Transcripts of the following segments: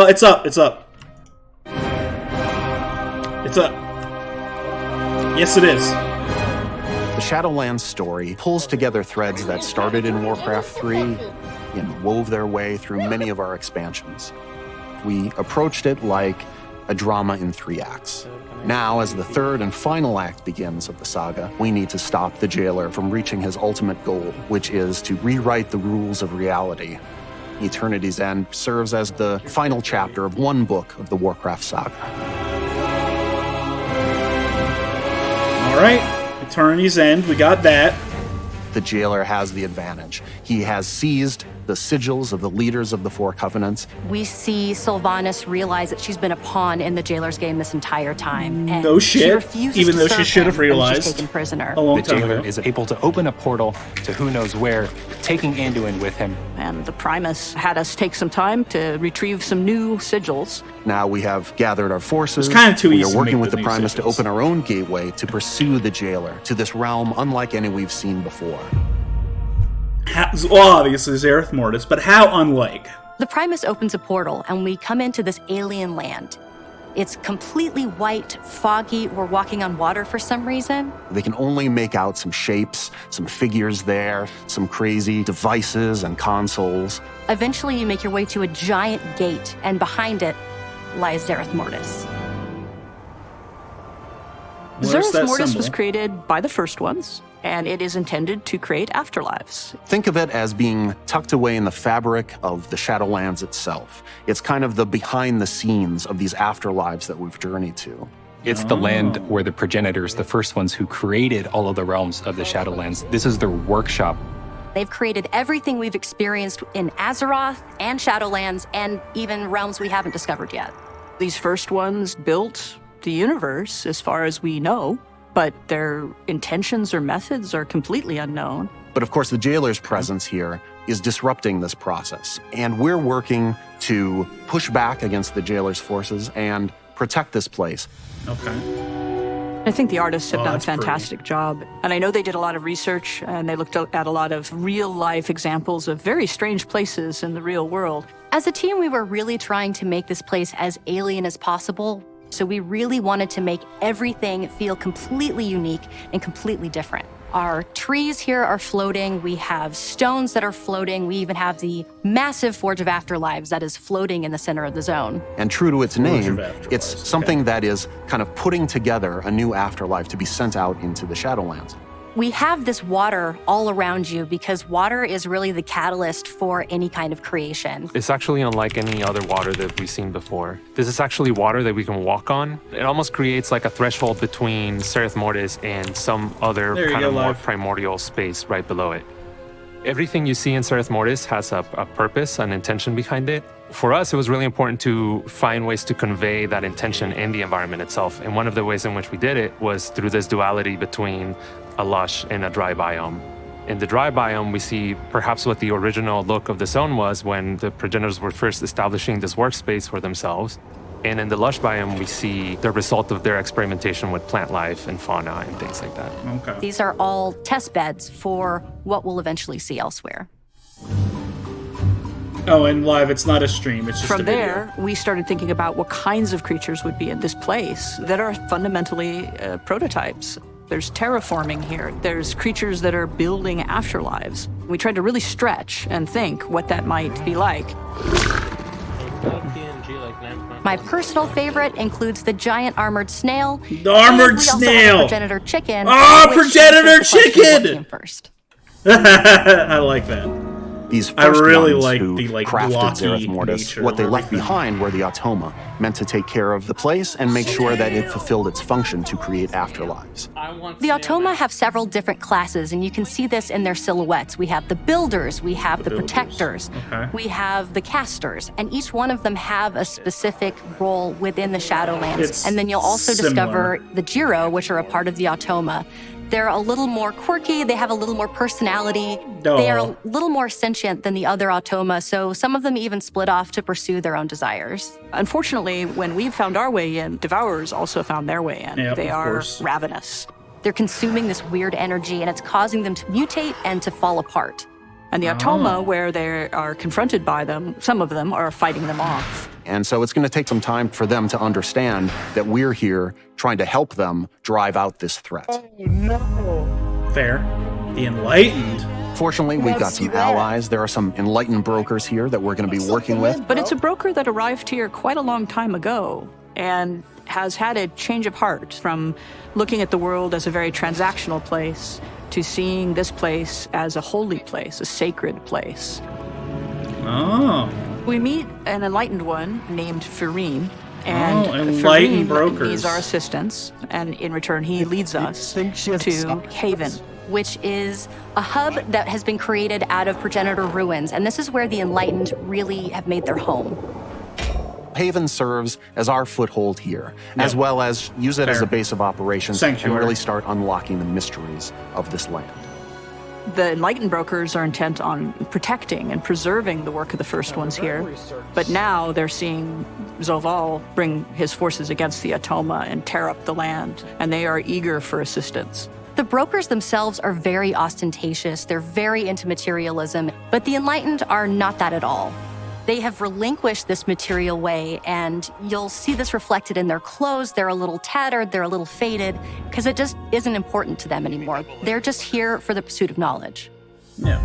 It's up. It's up. It's up. Yes, it is. The Shadowlands story pulls together threads that started in Warcraft 3 and wove their way through many of our expansions. We approached it like a drama in 3 acts. Now, as the third and final act begins of the saga, we need to stop the jailer from reaching his ultimate goal, which is to rewrite the rules of reality. Eternity's End serves as the final chapter of one book of the Warcraft saga. All right, Eternity's End, we got that. The jailer has the advantage. He has seized the sigils of the leaders of the Four Covenants. We see Sylvanas realize that she's been a pawn in the jailer's game this entire time. And no shit, she refuses even to though she serve should have him when realized she's taken prisoner. a long The time jailer ago. is able to open a portal to who knows where, taking Anduin with him. And the Primus had us take some time to retrieve some new sigils. Now we have gathered our forces. It's kind of too we easy are to working make with the new Primus to sigils. open our own gateway to pursue the jailer to this realm unlike any we've seen before. Well, obviously Zerith Mortis, but how unlike? The Primus opens a portal, and we come into this alien land. It's completely white, foggy. We're walking on water for some reason. They can only make out some shapes, some figures there, some crazy devices and consoles. Eventually, you make your way to a giant gate, and behind it lies Zerith Mortis. Where's Zerith that Mortis symbol? was created by the first ones, and it is intended to create afterlives. Think of it as being tucked away in the fabric of the Shadowlands itself. It's kind of the behind the scenes of these afterlives that we've journeyed to. It's the land where the progenitors, the first ones who created all of the realms of the Shadowlands, this is their workshop. They've created everything we've experienced in Azeroth and Shadowlands, and even realms we haven't discovered yet. These first ones built the universe as far as we know, but their intentions or methods are completely unknown. But of course, the jailer's presence here is disrupting this process. And we're working to push back against the jailer's forces and protect this place. Okay. I think the artists have Oh, done a that's pretty. fantastic job. And I know they did a lot of research, and they looked at a lot of real-life examples of very strange places in the real world. As a team, we were really trying to make this place as alien as possible. So we really wanted to make everything feel completely unique and completely different. Our trees here are floating. We have stones that are floating. We even have the massive Forge of Afterlives that is floating in the center of the zone. And true to its name, of Afterlives, it's something that is kind of putting together a new afterlife to be sent out into the Shadowlands. We have this water all around you because water is really the catalyst for any kind of creation. It's actually unlike any other water that we've seen before. This is actually water that we can walk on. It almost creates like a threshold between Zerith Mortis and some other There you kind go, of more Live. primordial space right below it. Everything you see in Zerith Mortis has a purpose, an intention behind it. For us, it was really important to find ways to convey that intention in the environment itself. And one of the ways in which we did it was through this duality between a lush and a dry biome. In the dry biome, we see perhaps what the original look of the zone was when the progenitors were first establishing this workspace for themselves. And in the lush biome, we see the result of their experimentation with plant life and fauna and things like that. Okay. These are all test beds for what we'll eventually see elsewhere. Oh, and Live, it's not a stream, it's just a From video. there, we started thinking about what kinds of creatures would be in this place that are fundamentally prototypes. There's terraforming here. There's creatures that are building afterlives. We tried to really stretch and think what that might be like. My personal favorite includes the giant armored snail. The armored and we also snail! have a progenitor chicken. Oh, which progenitor answers the question, what chicken! came first? I like that. These I first really ones like who the, like, crafted blocky Zerith Mortis, nature what they of left everything. behind were the automa, meant to take care of the place and make sure that it fulfilled its function to create afterlives. The automa have several different classes, and you can see this in their silhouettes. We have the builders, we have the builders. protectors, Okay. we have the casters, and each one of them have a specific role within the Shadowlands. It's And then you'll also similar. discover the Jiro, which are a part of the automa. They're a little more quirky, they have a little more personality, they are a little more sentient than the other automa, so some of them even split off to pursue their own desires. Unfortunately, when we found our way in, Devourers also found their way in. Yep, they of are course. ravenous. They're consuming this weird energy, and it's causing them to mutate and to fall apart. And the automa, where they are confronted by them, some of them are fighting them off. And so it's going to take some time for them to understand that we're here trying to help them drive out this threat. Fair. The Enlightened. Fortunately, we've got some allies. There are some enlightened brokers here that we're going to be working with. But it's a broker that arrived here quite a long time ago and has had a change of heart from looking at the world as a very transactional place to seeing this place as a holy place, a sacred place. Oh. We meet an enlightened one named Fareem, and enlightened Fareem brokers. needs our assistance, and in return he leads us to Haven, which is a hub that has been created out of Progenitor ruins, and this is where the Enlightened really have made their home. Haven serves as our foothold here, as well as use it as a base of operations and really start unlocking the mysteries of this land. The Enlightened brokers are intent on protecting and preserving the work of the first ones here, but now they're seeing Zoval bring his forces against the Atoma and tear up the land, and they are eager for assistance. The brokers themselves are very ostentatious, they're very into materialism, but the Enlightened are not that at all. They have relinquished this material way, and you'll see this reflected in their clothes. They're a little tattered, they're a little faded, because it just isn't important to them anymore. They're just here for the pursuit of knowledge. Yeah.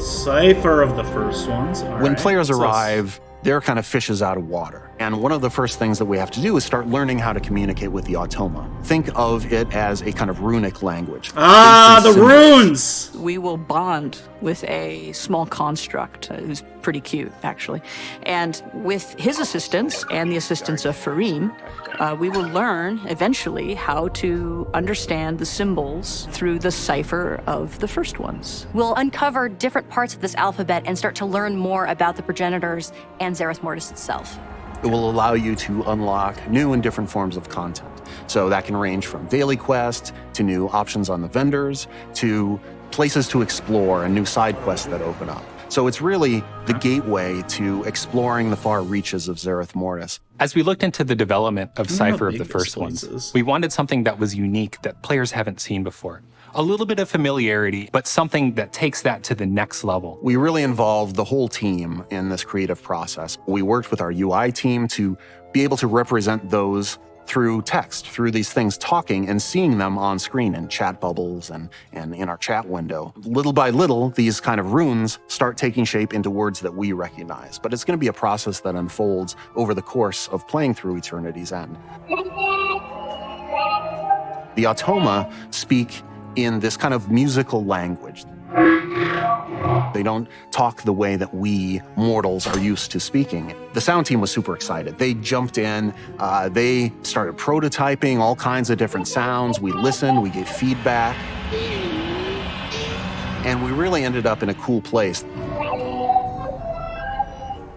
Cypher of the first ones. When players arrive, they're kind of fishes out of water. And one of the first things that we have to do is start learning how to communicate with the Automa. Think of it as a kind of runic language. Ah, the runes! We will bond with a small construct who's pretty cute, actually. And with his assistance and the assistance of Fareem, we will learn eventually how to understand the symbols through the cipher of the first ones. We'll uncover different parts of this alphabet and start to learn more about the progenitors and Zerith Mortis itself. It will allow you to unlock new and different forms of content. So that can range from daily quests to new options on the vendors to places to explore and new side quests that open up. So it's really the gateway to exploring the far reaches of Zerith Mortis. As we looked into the development of Cypher of the first ones, we wanted something that was unique that players haven't seen before. A little bit of familiarity, but something that takes that to the next level. We really involved the whole team in this creative process. We worked with our UI team to be able to represent those through text, through these things talking and seeing them on screen in chat bubbles and in our chat window. Little by little, these kind of runes start taking shape into words that we recognize. But it's going to be a process that unfolds over the course of playing through Eternity's End. The Automa speak in this kind of musical language. They don't talk the way that we mortals are used to speaking. The sound team was super excited. They jumped in, they started prototyping all kinds of different sounds. We listened, we gave feedback, and we really ended up in a cool place.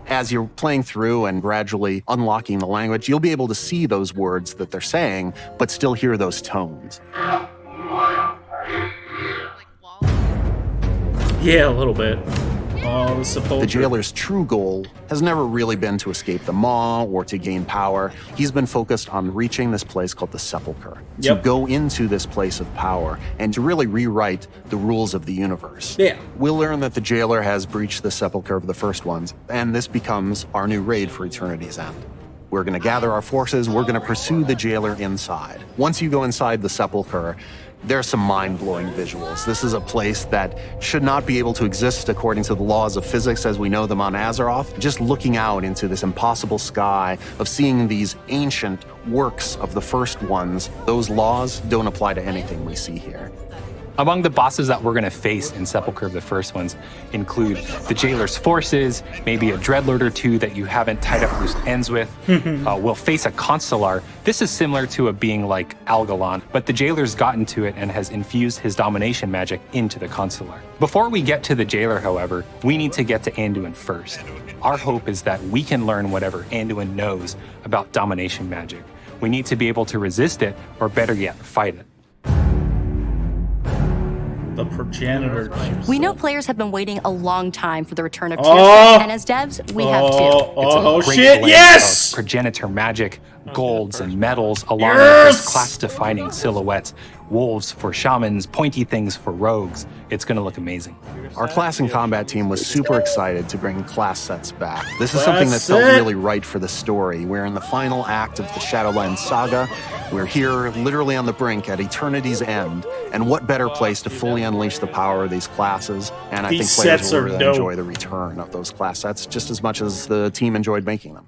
As you're playing through and gradually unlocking the language, you'll be able to see those words that they're saying, but still hear those tones. Yeah, a little bit. Oh, the Sepulchre. The jailer's true goal has never really been to escape the Maw or to gain power. He's been focused on reaching this place called the Sepulchre, to go into this place of power and to really rewrite the rules of the universe. Yeah. We'll learn that the jailer has breached the Sepulchre of the first ones, and this becomes our new raid for Eternity's End. We're going to gather our forces, we're going to pursue the jailer inside. Once you go inside the Sepulchre, there's some mind-blowing visuals. This is a place that should not be able to exist according to the laws of physics as we know them on Azeroth. Just looking out into this impossible sky of seeing these ancient works of the first ones, those laws don't apply to anything we see here. Among the bosses that we're going to face in Sepulchre of the first ones include the jailer's forces, maybe a dreadlord or two that you haven't tied up loose ends with. We'll face a consular. This is similar to a being like Algalon, but the jailer's gotten to it and has infused his domination magic into the consular. Before we get to the jailer, however, we need to get to Anduin first. Our hope is that we can learn whatever Anduin knows about domination magic. We need to be able to resist it, or better yet, fight it. The progenitor. We know players have been waiting a long time for the return of tier 6, and as devs, we have too. It's a great shit, blend yes! of progenitor magic, golds, and metals, along with those class-defining silhouettes. wolves for shamans, pointy things for rogues. It's going to look amazing. Our class and combat team was super excited to bring class sets back. This is something that felt really right for the story. We're in the final act of the Shadowlands saga. We're here literally on the brink at eternity's end. And what better place to fully unleash the power of these classes? And I think players will really enjoy the return of those class sets just as much as the team enjoyed making them.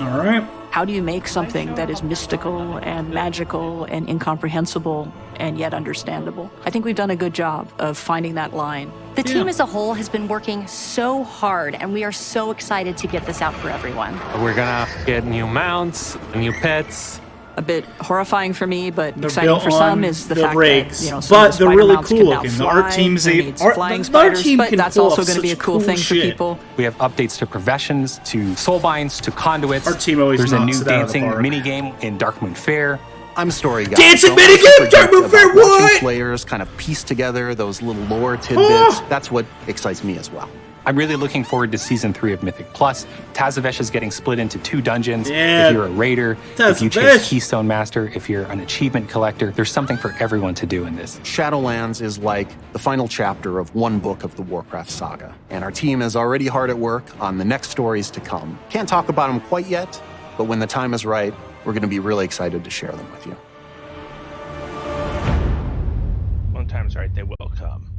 All right. How do you make something that is mystical and magical and incomprehensible and yet understandable? I think we've done a good job of finding that line. The team as a whole has been working so hard, and we are so excited to get this out for everyone. We're gonna get new mounts, new pets. A bit horrifying for me, but exciting for some is the fact rigs. that, you know, some but of the they're really spider cool mounts looking. can now Our fly, team's there able. needs flying Our spiders, team but can that's pull also off going to be a such cool thing for shit. people. We have updates to professions, to soulbinds, to conduits. Our team always There's a knocks new it out of the dancing park. minigame in Darkmoon Fair. I'm a story guy. Dancing so minigame, I'm super Darkmoon geeked Fair, about watching what? players kind of piece together those little lore tidbits. That's what excites me as well. I'm really looking forward to Season 3 of Mythic Plus. Tazavesh is getting split into 2 dungeons. Yeah, if you're a raider, if you chase Tazavesh. Keystone Master, if you're an achievement collector, there's something for everyone to do in this. Shadowlands is like the final chapter of one book of the WARCRAFT saga, and our team is already hard at work on the next stories to come. Can't talk about them quite yet, but when the time is right, we're going to be really excited to share them with you. When time's right, they will come.